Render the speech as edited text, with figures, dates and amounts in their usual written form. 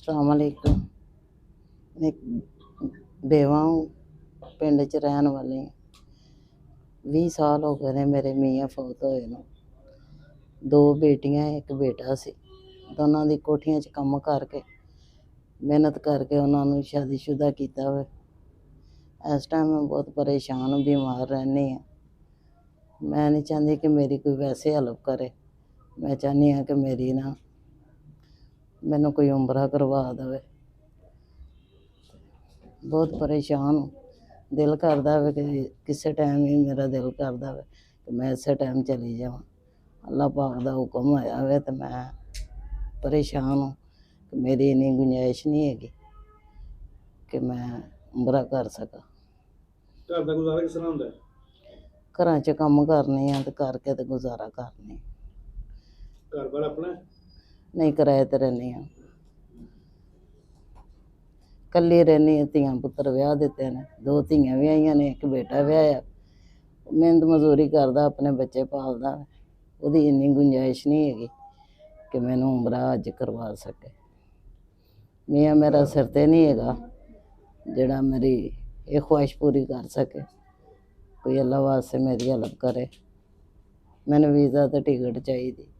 सलामकुम। मैं बेवा हूँ, पिंड च रहन वाली हूँ। 20 साल हो गए ने मेरे मियाँ फौत होए नूं। 2 बेटियां एक बेटा सी। दोनों दी कोठियां च कम करके मेहनत करके उन्होंने शादीशुदा किया हुआ। इस टाइम मैं बहुत परेशान बीमार रहनी हाँ। मैं नहीं चाहती कि मेरी कोई वैसे हेल्प करे। मैं चाहनी हाँ कि मेरी ना मैनू कोई उम्रा करवा दे। बहुत परेशान हूँ। दिल करता है कि किसी टाइम ही मेरा दिल करता है कि मैं इस टाइम चली जावां। अल्लाह पाक दा हुक्म आया हुआ तो मैं परेशान हूँ कि मेरी इन्नी गुंजाइश नहीं हैगी कि मैं उम्रा कर सका। घर का गुजारा किस तरह होता है? घरां च कम्म करनी आ ते करके ते गुजारा करनी। घर बार अपना है? नहीं, किराए ते रहनी आ। कल्ली रहनी आ। धीआं पुत्तर विआह दित्ते ने। 2 धीआं विआहियां ने, एक बेटा विआहिया। मेहनत मजदूरी करदा, अपने बच्चे पालदा। ਉਹਦੀ ਇੰਨੀ ਗੁੰਜਾਇਸ਼ ਨਹੀਂ ਹੈਗੀ ਕਿ ਮੈਨੂੰ ਉਮਰਾ ਅੱਜ ਕਰਵਾ ਸਕੇ। ਮੀਆਂ ਮੇਰਾ ਸਿਰ 'ਤੇ ਨਹੀਂ ਹੈਗਾ ਜਿਹੜਾ ਮੇਰੀ ਇਹ ਖੁਆਇਸ਼ ਪੂਰੀ ਕਰ ਸਕੇ। ਕੋਈ ਅੱਲਾ ਵਾਸਤੇ ਮੇਰੀ ਹੈਲਪ ਕਰੇ। ਮੈਨੂੰ ਵੀਜ਼ਾ ਤੇ ਟਿਕਟ ਚਾਹੀਦੀ।